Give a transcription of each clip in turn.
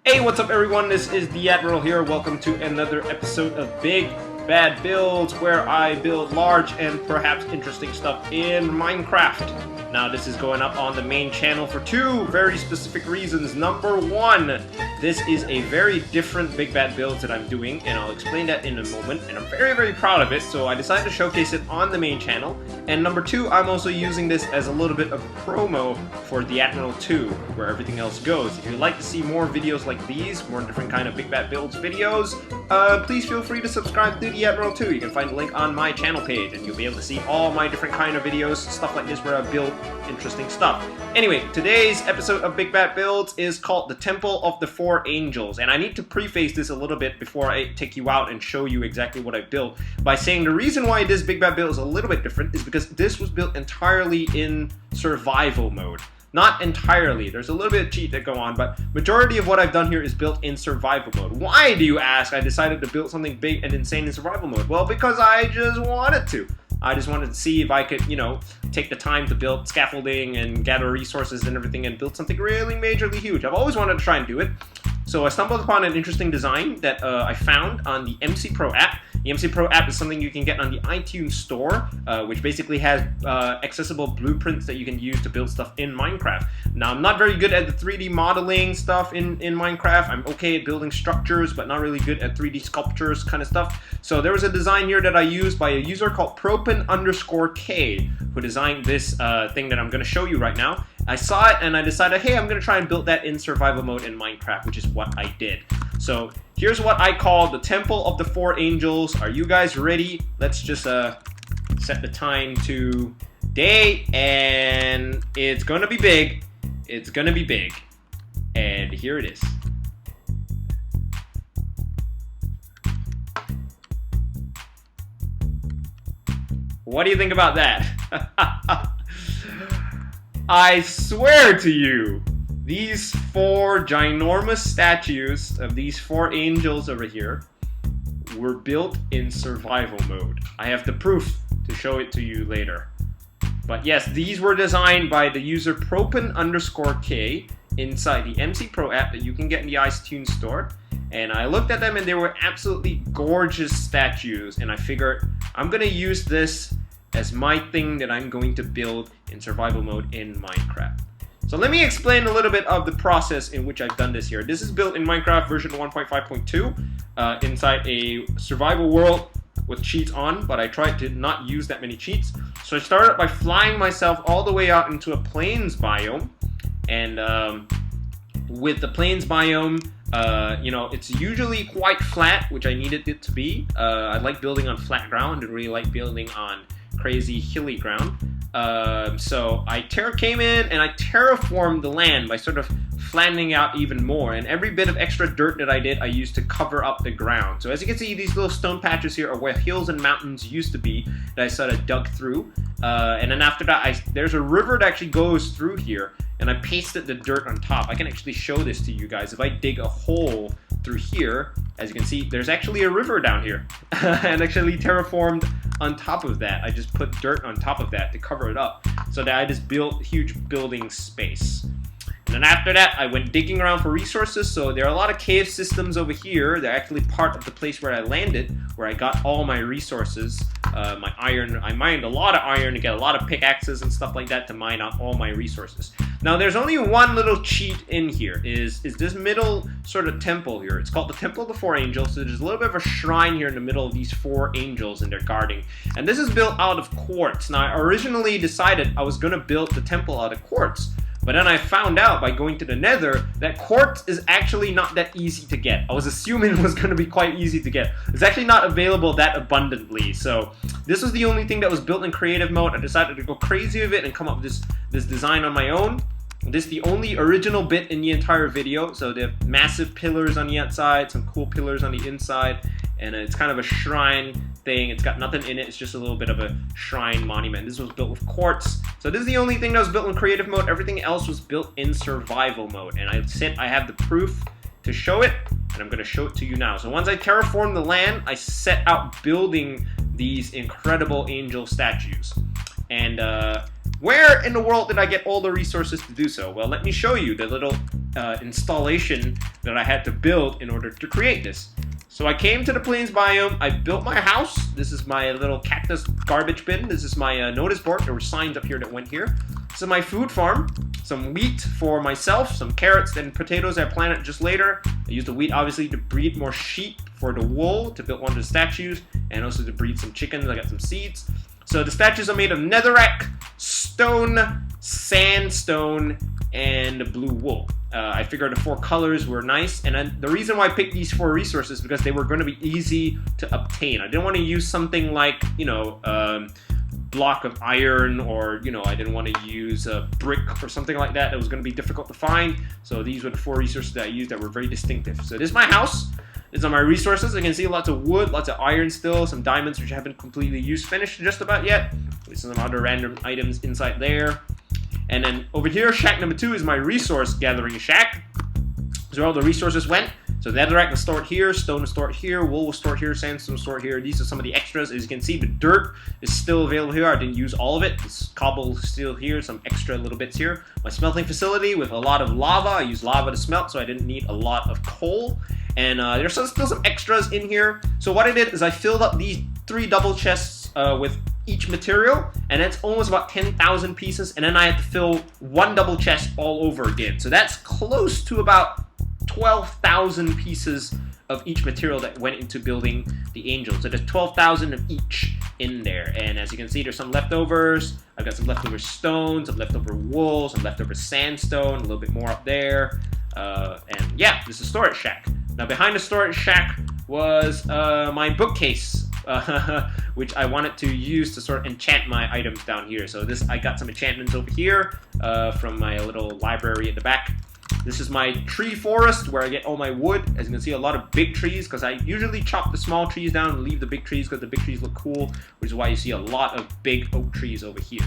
Hey, what's up everyone? This is the Admiral here. Welcome to another episode of Big Bad Builds, where I build large and perhaps interesting stuff in Minecraft. Now this is going up on the main channel for two very specific reasons. Number one, this is a very different Big Bad Builds that I'm doing, and I'll explain that in a moment, and I'm very proud of it, so I decided to showcase it on the main channel. And number two, I'm also using this as a little bit of promo for the Admiral 2, where everything else goes. If you'd like to see more videos like these, more different kind of Big Bad Builds videos, please feel free to subscribe to the Admiral 2. You can find the link on my channel page, and you'll be able to see all my different kind of videos, stuff like this where I build interesting stuff. Anyway, today's episode of Big Bad Builds is called The Temple of the Four Angels, and I need to preface this a little bit before I take you out and show you exactly what I built by saying the reason why this Big Bad Build is a little bit different is because this was built entirely in survival mode. Not entirely, there's a little bit of cheat that go on, but majority of what I've done here is built in survival mode. Why, do you ask, I decided to build something big and insane in survival mode? Well, because I just wanted to. I just wanted to see if I could, take the time to build scaffolding and gather resources and everything and build something really majorly huge. I've always wanted to try and do it. So I stumbled upon an interesting design that I found on the MC Pro app. The MC Pro app is something you can get on the iTunes store, which basically has accessible blueprints that you can use to build stuff in Minecraft. Now, I'm not very good at the 3D modeling stuff in Minecraft. I'm okay at building structures, but not really good at 3D sculptures kind of stuff. So there was a design here that I used by a user called Propen_K, who designed this thing that I'm going to show you right now. I saw it and I decided, hey, I'm going to try and build that in survival mode in Minecraft, which is what I did. So here's what I call the Temple of the Four Angels. Are you guys ready? Let's just set the time to day, and it's going to be big. It's going to be big. And here it is. What do you think about that? I swear to you, these four ginormous statues of these four angels over here were built in survival mode. I have the proof to show it to you later. But yes, these were designed by the user Propen_K inside the MC Pro app that you can get in the iTunes store. And I looked at them and they were absolutely gorgeous statues. And I figured I'm going to use this as my thing that I'm going to build in survival mode in Minecraft. So let me explain a little bit of the process in which I've done this here. This is built in Minecraft version 1.5.2 inside a survival world with cheats on, but I tried to not use that many cheats. So I started by flying myself all the way out into a plains biome, and with the plains biome, it's usually quite flat, which I needed it to be. I like building on flat ground and really like building on crazy hilly ground. So I came in and I terraformed the land by sort of flattening out even more, and every bit of extra dirt that I did I used to cover up the ground. So as you can see, these little stone patches here are where hills and mountains used to be that I sort of dug through, and then after that there's a river that actually goes through here, and I pasted the dirt on top. I can actually show this to you guys. If I dig a hole through here, as you can see, there's actually a river down here and actually terraformed on top of that. I just put dirt on top of that to cover it up so that I just built huge building space. And then after that, I went digging around for resources. So there are a lot of cave systems over here. They're actually part of the place where I landed, where I got all my resources. My iron, I mined a lot of iron to get a lot of pickaxes and stuff like that to mine out all my resources. Now there's only one little cheat in here, is this middle sort of temple here. It's called the Temple of the Four Angels. So there's a little bit of a shrine here in the middle of these four angels, and they're guarding. And this is built out of quartz. Now I originally decided I was going to build the temple out of quartz, but then I found out by going to the nether that quartz is actually not that easy to get. I was assuming it was going to be quite easy to get. It's actually not available that abundantly. So this was the only thing that was built in creative mode. I decided to go crazy with it and come up with this design on my own. This is the only original bit in the entire video. So they have massive pillars on the outside, some cool pillars on the inside, and it's kind of a shrine thing. It's got nothing in it. It's just a little bit of a shrine monument. This was built with quartz. So this is the only thing that was built in creative mode. Everything else was built in survival mode. And I have the proof to show it, and I'm going to show it to you now. So once I terraformed the land, I set out building these incredible angel statues. And Where in the world did I get all the resources to do so? Well, let me show you the little installation that I had to build in order to create this. So I came to the plains biome, I built my house. This is my little cactus garbage bin. This is my notice board. There were signs up here that went here. This is my food farm. Some wheat for myself, some carrots and potatoes I planted just later. I used the wheat obviously to breed more sheep for the wool, to build one of the statues, and also to breed some chickens. I got some seeds. So the statues are made of netherrack, stone, sandstone, and blue wool. I figured the 4 colors were nice, and then the reason why I picked these 4 resources is because they were going to be easy to obtain. I didn't want to use something like, block of iron, or, I didn't want to use a brick or something like that was going to be difficult to find. So these were the 4 resources that I used that were very distinctive. So this is my house. These are my resources. You can see lots of wood, lots of iron still, some diamonds which I haven't completely finished just about yet. There's some other random items inside there. And then over here, shack number 2 is my resource gathering shack. So all the resources went. So the netherrack was stored here, stone was stored here, wool was stored here, sandstone was stored here. These are some of the extras. As you can see, the dirt is still available here. I didn't use all of it. This cobble is still here, some extra little bits here. My smelting facility with a lot of lava. I used lava to smelt, so I didn't need a lot of coal. And there's still some extras in here. So what I did is I filled up these 3 double chests with each material, and that's almost about 10,000 pieces. And then I had to fill 1 double chest all over again. So that's close to about 12,000 pieces of each material that went into building the angel. So there's 12,000 of each in there. And as you can see, there's some leftovers. I've got some leftover stone, some leftover wool, some leftover sandstone, a little bit more up there. And yeah, this is a storage shack. Now behind the storage shack was my bookcase, which I wanted to use to sort of enchant my items down here. So I got some enchantments over here from my little library at the back. This is my tree forest where I get all my wood. As you can see, a lot of big trees, because I usually chop the small trees down and leave the big trees because the big trees look cool, which is why you see a lot of big oak trees over here.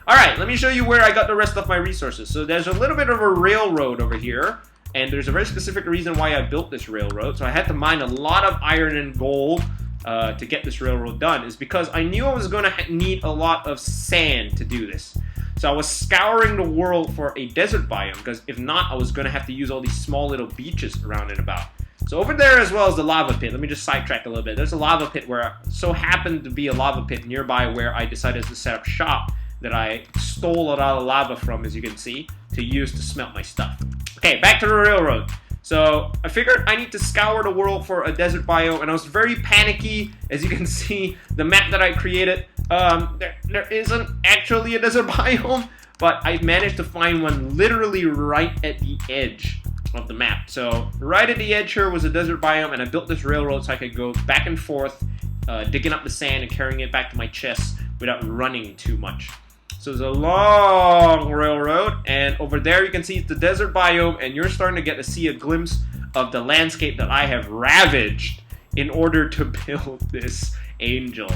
Alright, let me show you where I got the rest of my resources. So there's a little bit of a railroad over here, and there's a very specific reason why I built this railroad. So I had to mine a lot of iron and gold to get this railroad done, is because I knew I was going to need a lot of sand to do this. So I was scouring the world for a desert biome, because if not, I was going to have to use all these small little beaches around and about. So over there as well as the lava pit. Let me just sidetrack a little bit. There's a lava pit where so happened to be a lava pit nearby where I decided to set up shop that I stole a lot of lava from, as you can see, to use to smelt my stuff. Okay, back to the railroad. So I figured I need to scour the world for a desert biome, and I was very panicky. As you can see, the map that I created, there isn't actually a desert biome, but I managed to find one literally right at the edge of the map. So right at the edge here was a desert biome, and I built this railroad so I could go back and forth, digging up the sand and carrying it back to my chest without running too much. So there's a long railroad, and over there you can see it's the desert biome, and you're starting to get to see a glimpse of the landscape that I have ravaged in order to build this angel.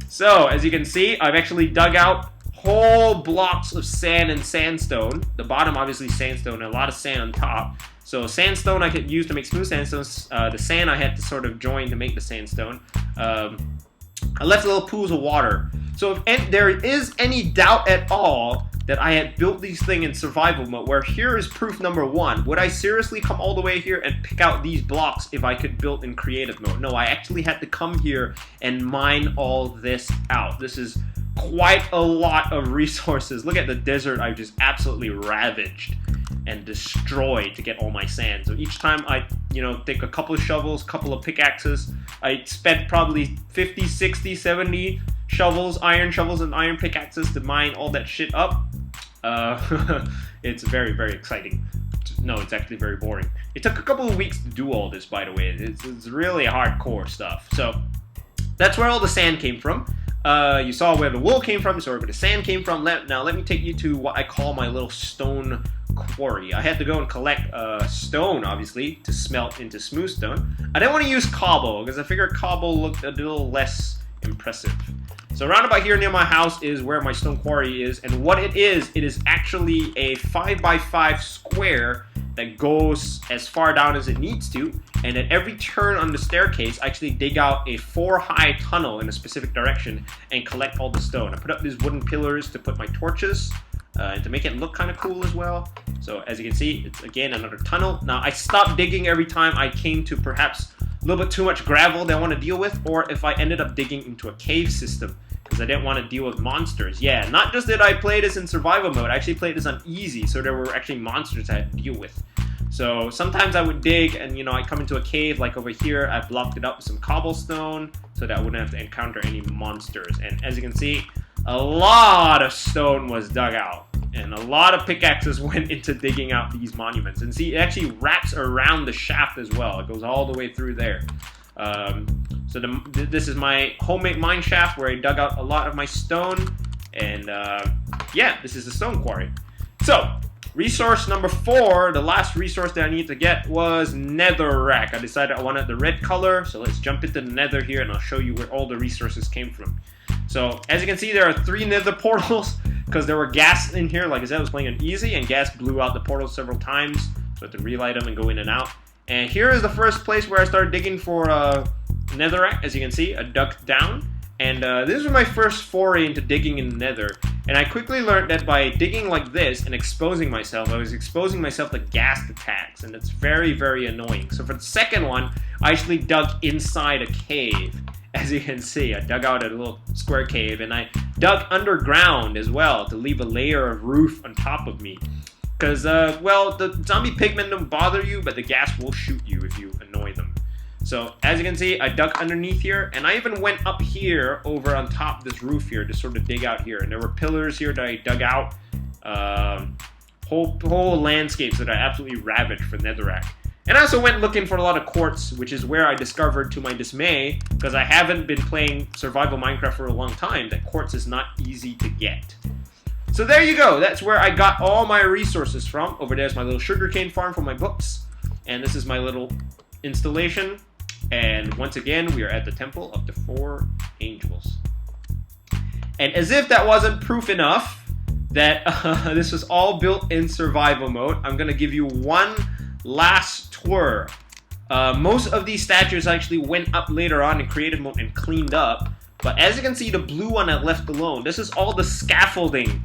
So as you can see, I've actually dug out whole blocks of sand and sandstone. The bottom obviously sandstone, and a lot of sand on top. So sandstone I could use to make smooth sandstones. The sand I had to sort of join to make the sandstone. I left little pools of water. So if there is any doubt at all that I had built these things in survival mode, where here is proof number 1. Would I seriously come all the way here and pick out these blocks if I could build in creative mode? No, I actually had to come here and mine all this out. This is quite a lot of resources. Look at the desert I've just absolutely ravaged and destroyed to get all my sand. So each time I, take a couple of shovels, couple of pickaxes, I spent probably 50, 60, 70 shovels, iron shovels and iron pickaxes to mine all that shit up. It's very, very exciting. No, it's actually very boring. It took a couple of weeks to do all this, by the way. It's really hardcore stuff. So that's where all the sand came from. You saw where the wool came from, you saw where the sand came from. Now let me take you to what I call my little stone quarry. I had to go and collect stone, obviously, to smelt into smooth stone. I didn't want to use cobble, because I figured cobble looked a little less impressive. So around about here near my house is where my stone quarry is, and what it is actually a 5x5 square that goes as far down as it needs to, And at every turn on the staircase, I actually dig out a 4-high tunnel in a specific direction and collect all the stone. I put up these wooden pillars to put my torches and to make it look kind of cool as well. So as you can see, it's again another tunnel. Now I stopped digging every time I came to perhaps a little bit too much gravel that I want to deal with, or if I ended up digging into a cave system because I didn't want to deal with monsters. Yeah, not just that I played this in survival mode, I actually played this on easy, so there were actually monsters I had to deal with. So sometimes I would dig and, you know, I come into a cave like over here. I blocked it up with some cobblestone so that I wouldn't have to encounter any monsters. And as you can see, a lot of stone was dug out. And a lot of pickaxes went into digging out these monuments. And see, it actually wraps around the shaft as well. It goes all the way through there. So this is my homemade mine shaft where I dug out a lot of my stone. And yeah, this is the stone quarry. So resource number 4, the last resource that I need to get was netherrack. I decided I wanted the red color, so let's jump into the nether here and I'll show you where all the resources came from. So as you can see, there are 3 nether portals because there were gas in here. Like I said, I was playing on easy and gas blew out the portals several times, so I had to relight them and go in and out. And here is the first place where I started digging for netherrack. As you can see, I dug down. And this was my first foray into digging in the nether. And I quickly learned that by digging like this and exposing myself, I was exposing myself to gas attacks. And it's very, very annoying. So for the second one, I actually dug inside a cave. As you can see, I dug out a little square cave. And I dug underground as well to leave a layer of roof on top of me. Because, well, the zombie pigmen don't bother you, but the gas will shoot you if you annoy them. So, as you can see, I dug underneath here, and I even went up here over on top of this roof here to sort of dig out here. And there were pillars here that I dug out, whole landscapes that I absolutely ravaged for netherrack. And I also went looking for a lot of quartz, which is where I discovered, to my dismay, because I haven't been playing survival Minecraft for a long time, that quartz is not easy to get. So there you go, that's where I got all my resources from. Over there's my little sugarcane farm for my books, and this is my little installation. And once again, we are at the Temple of the 4 Angels. And as if that wasn't proof enough that this was all built in survival mode, I'm going to give you one last tour. Most of these statues actually went up later on in creative mode and cleaned up. But as you can see, the blue one I left alone. This is all the scaffolding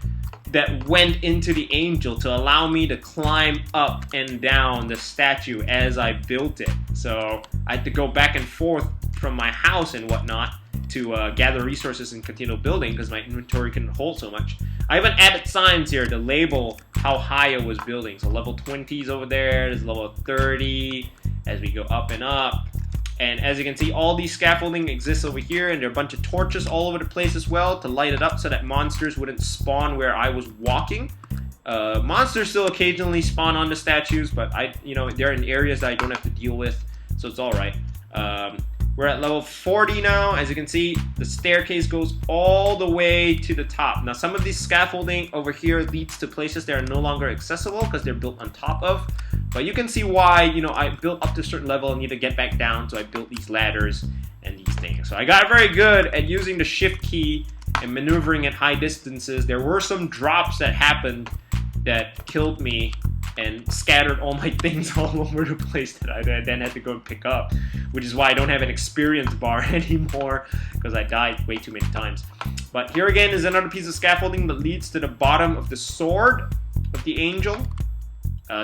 that went into the angel to allow me to climb up and down the statue as I built it. So I had to go back and forth from my house and whatnot to gather resources and continue building because my inventory couldn't hold so much. I even added signs here to label how high I was building. So level 20 is over there, there's level 30 as we go up and up. And as you can see, all these scaffolding exists over here, and there are a bunch of torches all over the place as well to light it up so that monsters wouldn't spawn where I was walking. Monsters still occasionally spawn on the statues, but they're in areas that I don't have to deal with, so it's all right. We're at level 40 now. As you can see, the staircase goes all the way to the top. Now, some of these scaffolding over here leads to places that are no longer accessible because they're built on top of. But you can see why, I built up to a certain level and need to get back down, so I built these ladders and these things. So I got very good at using the shift key and maneuvering at high distances. There were some drops that happened that killed me and scattered all my things all over the place that I then had to go and pick up, which is why I don't have an experience bar anymore, because I died way too many times. But here again is another piece of scaffolding that leads to the bottom of the sword of the angel.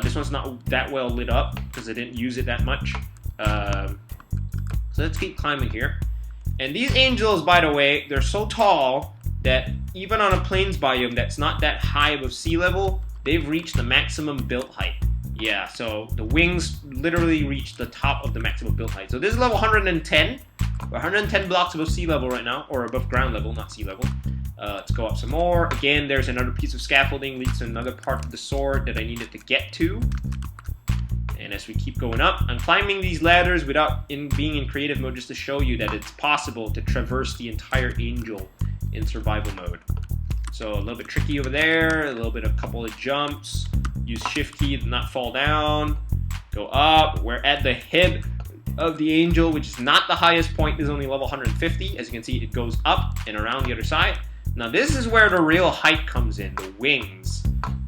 This one's not that well lit up because I didn't use it that much. So let's keep climbing here. And these angels, by the way, they're so tall that even on a plains biome that's not that high above sea level, they've reached the maximum build height. Yeah, so the wings literally reach the top of the maximum build height. So this is level 110. We're 110 blocks above sea level right now, or above ground level, not sea level. Let's go up some more. Again, there's another piece of scaffolding leads to another part of the sword that I needed to get to. And as we keep going up, I'm climbing these ladders without being in creative mode, just to show you that it's possible to traverse the entire angel in survival mode. So a little bit tricky over there, a little bit of couple of jumps. Use shift key to not fall down. Go up. We're at the head of the angel, which is not the highest point. This is only level 150. As you can see, it goes up and around the other side. Now this is where the real height comes in, the wings.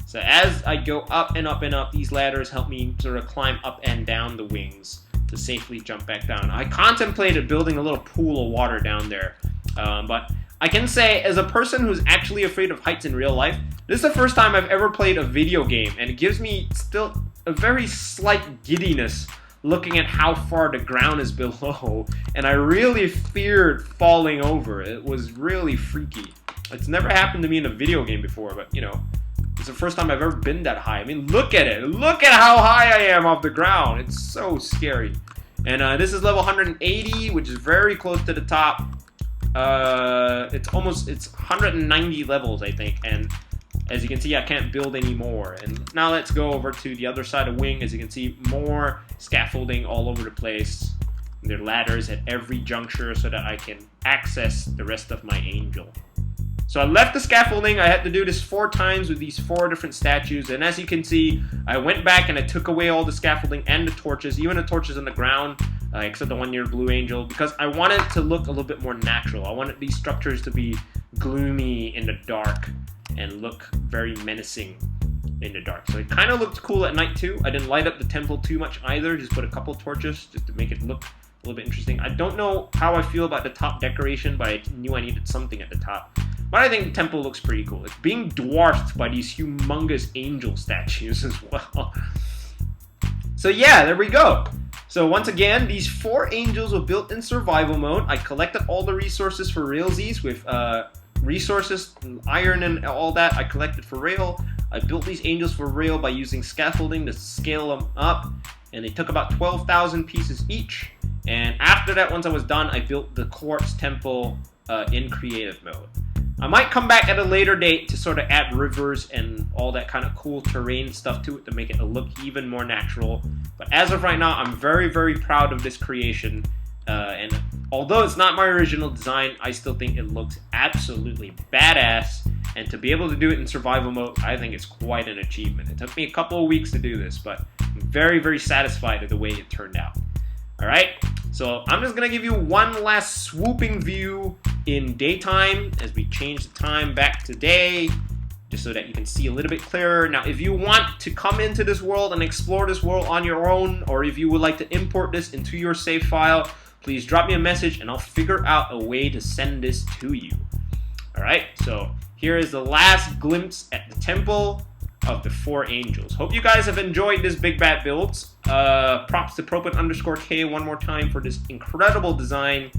So as I go up and up and up, these ladders help me sort of climb up and down the wings to safely jump back down. I contemplated building a little pool of water down there, but I can say, as a person who's actually afraid of heights in real life, this is the first time I've ever played a video game, and it gives me still a very slight giddiness looking at how far the ground is below, and I really feared falling over. It was really freaky. It's never happened to me in a video game before, but you know, it's the first time I've ever been that high. I mean, look at it. Look at how high I am off the ground. It's so scary. And this is level 180, which is very close to the top. It's 190 levels, I think, and as you can see, I can't build anymore. And now let's go over to the other side of Wing. As you can see, more scaffolding all over the place. And there are ladders at every juncture so that I can access the rest of my angel. So I left the scaffolding. I had to do this 4 times with these 4 different statues. And as you can see, I went back and I took away all the scaffolding and the torches, even the torches on the ground, except the one near Blue Angel, because I wanted it to look a little bit more natural. I wanted these structures to be gloomy in the dark and look very menacing in the dark. So it kind of looked cool at night too. I didn't light up the temple too much either. Just put a couple torches just to make it look a little bit interesting. I don't know how I feel about the top decoration, but I knew I needed something at the top. But I think the temple looks pretty cool. It's being dwarfed by these humongous angel statues as well. So yeah, there we go. So once again, these 4 angels were built in survival mode. I collected all the resources for realsies with resources, iron and all that I collected for rail. I built these angels for rail by using scaffolding to scale them up, and they took about 12,000 pieces each. And after that, once I was done, I built the quartz temple in creative mode. I might come back at a later date to sort of add rivers and all that kind of cool terrain stuff to it to make it look even more natural. But as of right now, I'm very, very proud of this creation. And although it's not my original design, I still think it looks absolutely badass. And to be able to do it in survival mode, I think it's quite an achievement. It took me a couple of weeks to do this, but I'm very, very satisfied with the way it turned out. Alright, so I'm just going to give you one last swooping view in daytime as we change the time back to day, just so that you can see a little bit clearer. Now, if you want to come into this world and explore this world on your own, or if you would like to import this into your save file, please drop me a message and I'll figure out a way to send this to you. Alright, so here is the last glimpse at the temple of the 4 angels. Hope you guys have enjoyed this Big Bat Builds. Props to Propet_K one more time for this incredible design.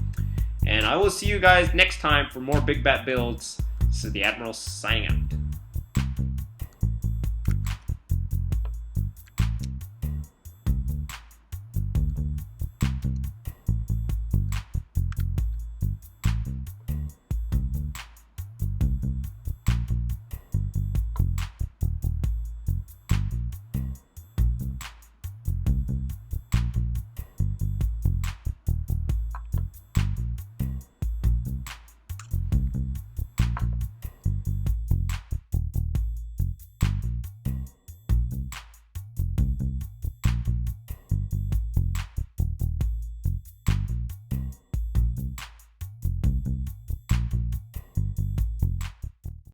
And I will see you guys next time for more Big Bat Builds. This is the Admiral signing out.